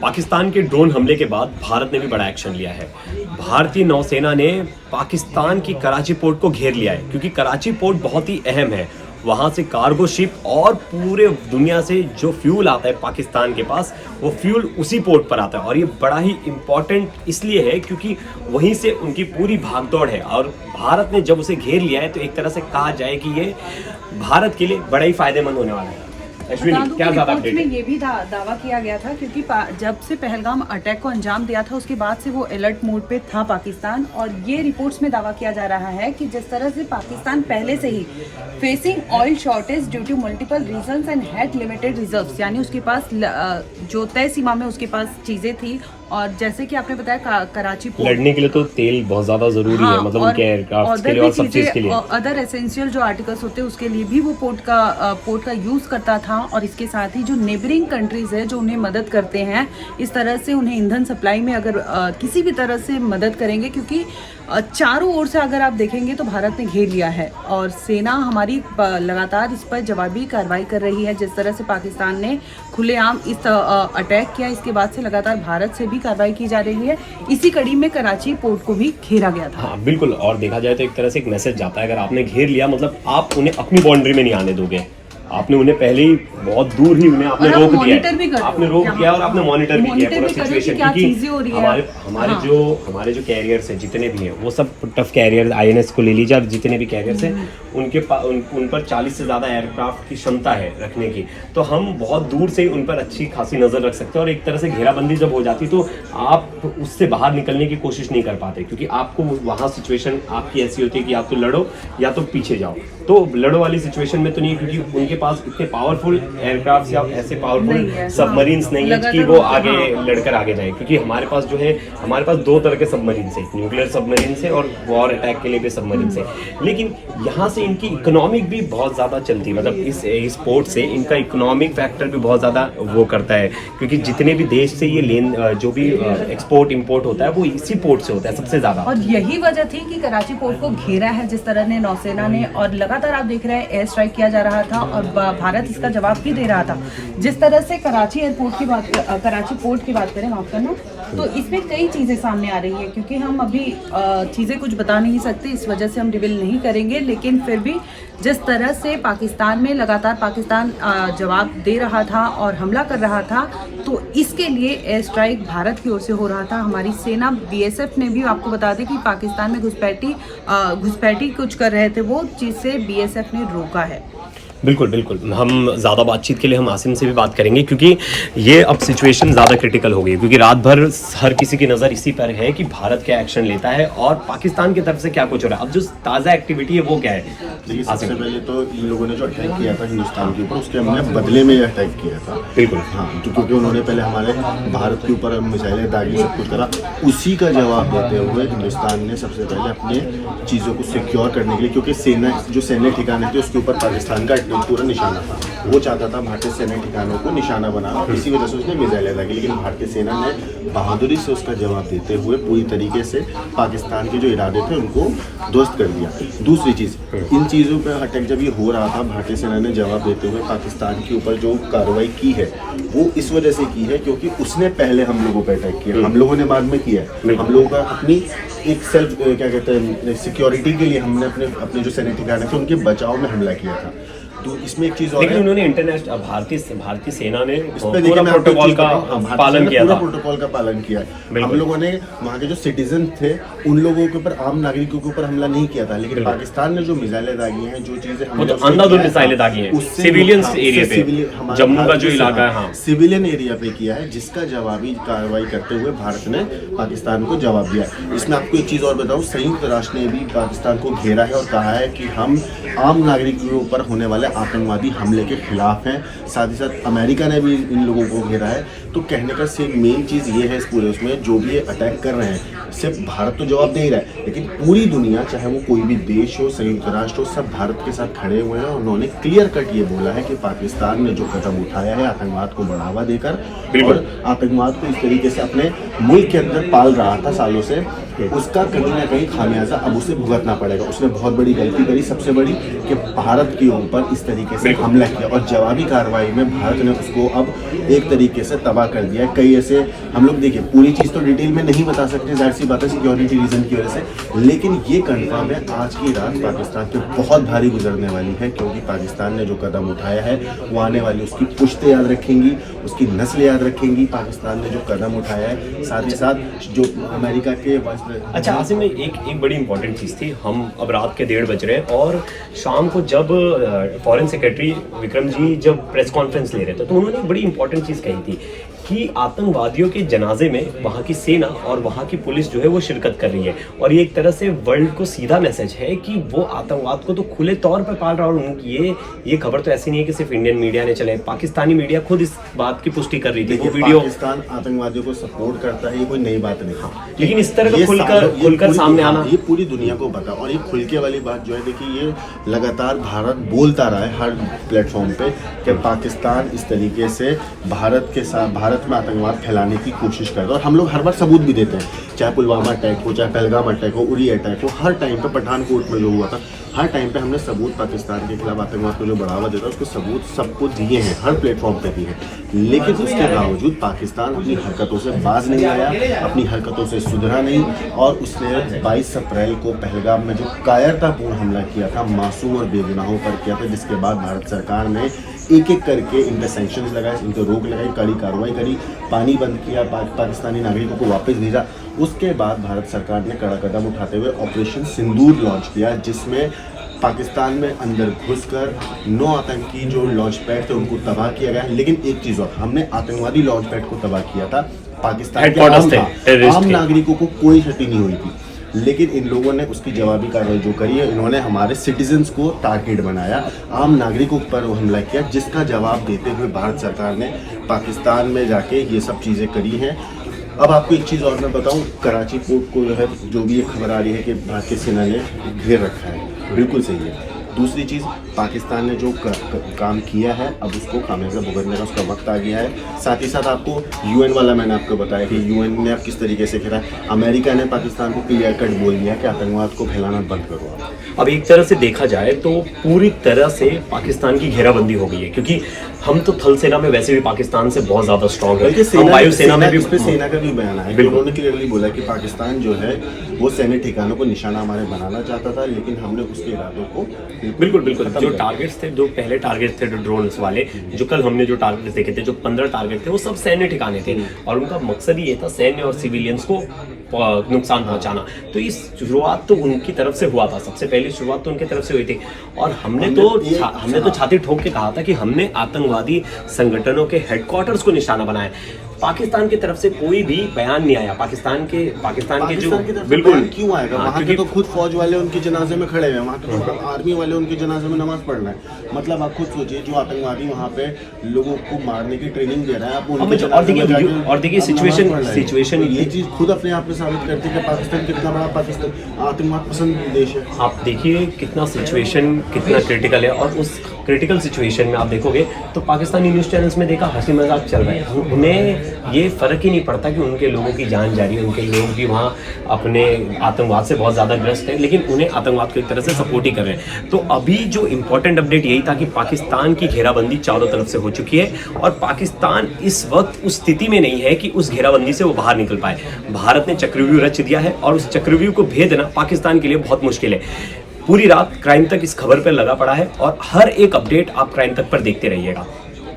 पाकिस्तान के ड्रोन हमले के बाद भारत ने भी बड़ा एक्शन लिया है। भारतीय नौसेना ने पाकिस्तान की कराची पोर्ट को घेर लिया है, क्योंकि कराची पोर्ट बहुत ही अहम है। वहाँ से कार्गो शिप और पूरे दुनिया से जो फ्यूल आता है पाकिस्तान के पास, वो फ्यूल उसी पोर्ट पर आता है। और ये बड़ा ही इम्पॉर्टेंट इसलिए है क्योंकि वहीं से उनकी पूरी भागदौड़ है। और भारत ने जब उसे घेर लिया है तो एक तरह से कहा जाए कि ये भारत के लिए बड़ा ही फायदेमंद होने वाला है। अश्विनी, क्या ज़्यादा अपडेट में ये भी दावा किया गया था, क्योंकि जब से पहलगाम अटैक को अंजाम दिया था उसके बाद से वो अलर्ट मोड पे था पाकिस्तान। और ये रिपोर्ट्स में दावा किया जा रहा है कि जिस तरह से पाकिस्तान पहले से ही facing oil shortage due to multiple reasons and had limited reserves, यानी उसके पास जो तय सीमा में उसके पास चीज़ें थी। और जैसे कि आपने बताया कराची पोर्ट लड़ने के लिए तो तेल बहुत ज़्यादा ज़रूरी है, मतलब उनके एयरक्राफ्ट के लिए और सब चीज़ के लिए, अदर एसेंशियल जो आर्टिकल्स होते हैं उसके लिए भी वो पोर्ट का यूज़ करता था। और इसके साथ ही जो नेबरिंग कंट्रीज़ है जो उन्हें मदद करते हैं, इस तरह से उन्हें ईंधन सप्लाई में अगर किसी भी तरह से मदद करेंगे, क्योंकि चारों ओर से अगर आप देखेंगे तो भारत ने घेर लिया है और सेना हमारी लगातार इस पर जवाबी कार्रवाई कर रही है। जिस तरह से पाकिस्तान ने खुलेआम इस अटैक किया, इसके बाद से लगातार भारत से भी कार्रवाई की जा रही है। इसी कड़ी में कराची पोर्ट को भी घेरा गया था। हाँ बिल्कुल, और देखा जाए तो एक तरह से एक मैसेज जाता है, अगर आपने घेर लिया मतलब आप उन्हें अपनी बाउंड्री में नहीं आने दोगे। आपने उन्हें पहले ही बहुत दूर ही उन्हें आपने रोक दिया है, आपने रोक दिया और आपने मॉनिटर भी किया पूरा सिचुएशन, क्योंकि हमारे जो कैरियर्स हैं जितने भी हैं वो सब टफ कैरियर, आईएनएस को ले लीजिए, जितने भी कैरियर्स हैं उन पर 40 से ज़्यादा एयरक्राफ्ट की क्षमता है रखने की। तो हम बहुत दूर से उन पर अच्छी खासी नज़र रख सकते हैं। और एक तरह से घेराबंदी जब हो जाती तो आप उससे बाहर निकलने की कोशिश नहीं कर पाते, क्योंकि आपको वहाँ सिचुएशन आपकी ऐसी होती है कि आप तो लड़ो या तो पीछे जाओ। तो लड़ो वाली सिचुएशन में तो नहीं, क्योंकि उनके पास इतने पावरफुल एयरक्राफ्ट या ऐसे पावरफुल सबमरीन्स नहीं है कि वो आगे लड़कर आगे जाए। क्योंकि हमारे पास जो है, हमारे पास दो तरह के सबमरीन है, न्यूक्लियर सबमरीन है और वॉर अटैक के लिए भी सबमरीन है। लेकिन यहाँ से इनकी इकोनॉमिक भी बहुत ज़्यादा चलती है, मतलब इस पोर्ट से इनका इकोनॉमिक फैक्टर भी बहुत ज़्यादा वो करता है, क्योंकि जितने भी देश से ये जो भी एक्सपोर्ट इम्पोर्ट होता है वो इसी पोर्ट से होता है सबसे ज़्यादा। और यही वजह थी कि कराची पोर्ट को घेरा है जिस तरह ने नौसेना ने, और लगातार आप देख रहे हैं एयर स्ट्राइक किया जा रहा था और भारत इसका जवाब भी दे रहा था। जिस तरह से कराची पोर्ट की बात करें, माफ करना, तो इसमें कई चीज़ें सामने आ रही है, क्योंकि हम अभी चीज़ें कुछ बता नहीं सकते, इस वजह से हम रिवील नहीं करेंगे। लेकिन फिर भी जिस तरह से पाकिस्तान में लगातार पाकिस्तान जवाब दे रहा था और हमला कर रहा था, तो इसके लिए एयर स्ट्राइक भारत की ओर से हो रहा था। हमारी सेना बीएसएफ ने भी, आपको बता दें कि पाकिस्तान में घुसपैठी कुछ कर रहे थे, वो चीज़ से बीएसएफ ने रोका है। बिल्कुल बिल्कुल, हम ज़्यादा बातचीत के लिए हम आसिम से भी बात करेंगे, क्योंकि ये अब सिचुएशन ज़्यादा क्रिटिकल हो गई, क्योंकि रात भर हर किसी की नज़र इसी पर है कि भारत क्या एक्शन लेता है और पाकिस्तान की तरफ से क्या कुछ हो रहा है। अब जो ताज़ा एक्टिविटी है वो क्या है? देखिए, सबसे पहले तो इन लोगों ने जो अटैक किया था हिंदुस्तान के ऊपर, उसके हमने बदले में अटैक किया था। बिल्कुल, हाँ, क्योंकि उन्होंने पहले हमारे भारत के ऊपर मिसाइलें दागी, सब कुछ करा। उसी का जवाब देते हुए हिंदुस्तान ने सबसे पहले अपने चीज़ों को सिक्योर करने के लिए, क्योंकि सैन्य ठिकाने थे उसके ऊपर पाकिस्तान का पूरा निशाना था, वो चाहता था भारतीय सैन्य ठिकानों को निशाना बनाना, इसी वजह से उसने मिसाइलें दागी। लेकिन भारतीय सेना ने बहादुरी से उसका जवाब देते हुए पूरी तरीके से पाकिस्तान के जो इरादे थे उनको ध्वस्त कर दिया। दूसरी चीज़, इन चीज़ों पर अटैक जब ये हो रहा था, भारतीय सेना ने जवाब देते हुए पाकिस्तान के ऊपर जो कार्रवाई की है वो इस वजह से की है क्योंकि उसने पहले हम लोगों पर अटैक किया, हम लोगों ने बाद में किया है। हम लोगों का अपनी एक सेल्फ क्या कहते हैं सिक्योरिटी के लिए हमने अपने जो सैन्य ठिकाने थे उनके बचाव में हमला किया था। तो इसमें एक चीज और, लेकिन उन्होंने इंटरनेशनल भारतीय सेना ने पूरा प्रोटोकॉल का पालन किया था, प्रोटोकॉल का पालन किया है। हम लोगों ने वहाँ के जो सिटीजन थे उन लोगों के ऊपर, आम नागरिकों के ऊपर हमला नहीं किया था। लेकिन पाकिस्तान ने जो मिसाइलें दागी हैं, जो चीजें अंधाधुंध मिसाइलें दागी हैं सिविलियन एरिया पे, जम्मू का जो इलाका है, सिविलियन एरिया पे किया है, जिसका जवाबी कार्रवाई करते हुए भारत ने पाकिस्तान को जवाब दिया। इसमें आपको एक चीज और बताऊं, संयुक्त राष्ट्र ने भी पाकिस्तान को घेरा है और कहा है कि हम आम नागरिकों के ऊपर होने वाले आतंकवादी हमले के खिलाफ हैं। साथ ही साथ अमेरिका ने भी इन लोगों को घेरा है। तो कहने का सिर्फ मेन चीज़ ये है इस पूरे उसमें, जो भी ये अटैक कर रहे हैं सिर्फ भारत तो जवाब दे ही रहा है, लेकिन पूरी दुनिया, चाहे वो कोई भी देश हो, संयुक्त राष्ट्र हो, सब भारत के साथ खड़े हुए हैं। उन्होंने क्लियर कट ये बोला है कि पाकिस्तान ने जो कदम उठाया है आतंकवाद को बढ़ावा देकर और आतंकवाद को इस तरीके से अपने मुल्क के अंदर पाल रहा था सालों से, उसका कहीं ना कहीं खामियाजा अब उसे भुगतना पड़ेगा। उसने बहुत बड़ी गलती करी, सबसे बड़ी, कि भारत के ऊपर इस तरीके से हमला किया और जवाबी कार्रवाई में भारत ने उसको अब एक तरीके से तबाह कर दिया है। कई ऐसे हम लोग देखिए, पूरी चीज़ तो डिटेल में नहीं बता सकते, जाहिर सी बात है सिक्योरिटी रीजन की वजह से, लेकिन ये कंफर्म है आज की रात पाकिस्तान पे बहुत भारी गुजरने वाली है, क्योंकि पाकिस्तान ने जो कदम उठाया है वो आने वाली उसकी पुश्तें याद रखेंगी, उसकी नस्ल याद रखेंगी। पाकिस्तान ने जो कदम उठाया है, साथ ही साथ जो अमेरिका के अच्छा आसिम, एक बड़ी इंपॉर्टेंट चीज़ थी, हम अब रात के 1:30 बज रहे हैं और शाम को जब फॉरेन सेक्रेटरी विक्रम जी जब प्रेस कॉन्फ्रेंस ले रहे थे तो उन्होंने एक बड़ी इंपॉर्टेंट चीज़ कही थी कि आतंकवादियों के जनाजे में वहाँ की सेना और वहाँ की पुलिस जो है वो शिरकत कर रही है, और ये एक तरह से वर्ल्ड को सीधा मैसेज है कि वो आतंकवाद को तो खुले तौर पर पाल रहा है। और उनकी ये खबर तो ऐसी नहीं है कि सिर्फ इंडियन मीडिया ने चलाई, पाकिस्तानी मीडिया खुद इस बात की पुष्टि कर रही थी। वो वीडियो पाकिस्तान आतंकवादियों को सपोर्ट करता है, ये कोई नई बात नहीं। हाँ, लेकिन इस तरह का खुलकर सामने आना, ये पूरी दुनिया को पता। और ये खुलके वाली बात जो है, देखिए ये लगातार भारत बोलता रहा है हर प्लेटफॉर्म पे कि पाकिस्तान इस तरीके से भारत के साथ, भारत में आतंकवाद फैलाने की कोशिश करता है। और हम लोग हर बार सबूत भी देते हैं, चाहे पुलवामा अटैक हो, चाहे पहलगाम अटैक हो, उरी अटैक हो, हर टाइम पे पठानकोट में जो हुआ था, हर टाइम पे हमने सबूत पाकिस्तान के खिलाफ आतंकवाद को जो बढ़ावा देता है उसको सबूत सबको दिए हैं, हर प्लेटफॉर्म पे दिए हैं। लेकिन उसके बावजूद पाकिस्तान अपनी हरकतों से बाज नहीं आया, अपनी हरकतों से सुधरा नहीं, और उसने 22 अप्रैल को पहलगाम में जो कायरतापूर्ण हमला किया था, मासूम और बेगुनाहों पर किया था, जिसके बाद भारत सरकार ने एक एक करके इन पे सैंक्शंस लगाए, इन पे रोक लगाई, कड़ी कार्रवाई करी, पानी बंद किया, पाकिस्तानी नागरिकों को वापस भेजा। उसके बाद भारत सरकार ने कड़ा कदम उठाते हुए ऑपरेशन सिंदूर लॉन्च किया, जिसमें पाकिस्तान में अंदर घुसकर 9 आतंकी जो लॉन्च पैड थे उनको तबाह किया गया। लेकिन एक चीज़ और, हमने आतंकवादी लॉन्च पैड को तबाह किया था, पाकिस्तान के आम नागरिकों को कोई क्षति नहीं हुई थी, लेकिन इन लोगों ने उसकी जवाबी कार्रवाई जो करी है, इन्होंने हमारे सिटीजन्स को टारगेट बनाया, आम नागरिकों पर हमला किया, जिसका जवाब देते हुए भारत सरकार ने पाकिस्तान में जाके ये सब चीज़ें करी हैं। अब आपको एक चीज़ और मैं बताऊं, कराची पोर्ट को जो है, जो भी ये खबर आ रही है कि भारतीय सेना ने घेर रखा है, बिल्कुल सही है। दूसरी चीज़, पाकिस्तान ने जो काम किया है अब उसको खामियाजा भुगतने का उसका वक्त आ गया है। साथ ही साथ आपको यूएन वाला मैंने आपको बताया कि यूएन ने अब किस तरीके से घेरा। अमेरिका ने पाकिस्तान को क्लियर कट बोल दिया कि आतंकवाद को फैलाना बंद करो आप। अब एक तरह से देखा जाए तो पूरी तरह से पाकिस्तान की घेराबंदी हो गई है, क्योंकि हम तो थल सेना में वैसे भी पाकिस्तान से बहुत ज्यादा स्ट्रांग है, हम वायु सेना में भी। सेना का भी बयान है, उन्होंने क्लियरली बोला कि पाकिस्तान जो है वो सैन्य ठिकानों को निशाना हमारे बनाना चाहता था, लेकिन हमने उसके इरादों को बिल्कुल जो टारगेट्स थे, जो पहले टारगेट्स थे ड्रोन्स वाले, जो कल हमने जो टारगेट्स देखे थे, जो 15 टारगेट थे, वो सब सैन्य ठिकाने थे और उनका मकसद ही ये था सैन्य और सिविलियंस को नुकसान पहुंचाना। तो इस शुरुआत तो उनकी तरफ से हुआ था, सबसे पहली शुरुआत तो उनकी तरफ से हुई थी, और हमने तो छाती ठोक के कहा था कि हमने आतंकवादी संगठनों के हेडक्वार्टर्स को निशाना बनाया। पाकिस्तान की तरफ से कोई भी बयान नहीं आया, पाकिस्तान के जो बिल्कुल क्यों आएगा, वहाँ के तो खुद फौज वाले उनके जनाजे में खड़े हैं, वहाँ के तो आर्मी वाले उनके जनाजे में नमाज पढ़ रहे हैं। मतलब आप खुद सोचिए, जो आतंकवादी वहाँ पे लोगों को मारने की ट्रेनिंग दे रहा है, आप और देखिए सिचुएशन ये चीज़ खुद अपने आप में साबित करती है कि पाकिस्तान कितना बड़ा पाकिस्तान आतंकवाद पसंद देश है। आप देखिए कितना सिचुएशन कितना क्रिटिकल है, और उस क्रिटिकल सिचुएशन में आप देखोगे तो पाकिस्तानी न्यूज़ चैनल्स में देखा हंसी मजाक चल रहा है, उन्हें ये फ़र्क ही नहीं पड़ता कि उनके लोगों की जान जा रही है, उनके लोग भी वहाँ अपने आतंकवाद से बहुत ज़्यादा ग्रस्त हैं, लेकिन उन्हें आतंकवाद को एक तरह से सपोर्ट ही कर रहे हैं। तो अभी जो इम्पोर्टेंट अपडेट यही था कि पाकिस्तान की घेराबंदी चारों तरफ से हो चुकी है और पाकिस्तान इस वक्त उस स्थिति में नहीं है कि उस घेराबंदी से वो बाहर निकल पाए। भारत ने चक्रव्यूह रच दिया है और उस चक्रव्यूह को भेदना पाकिस्तान के लिए बहुत मुश्किल है। पूरी रात क्राइम तक इस खबर पर लगा पड़ा है और हर एक अपडेट आप क्राइम तक पर देखते रहिएगा।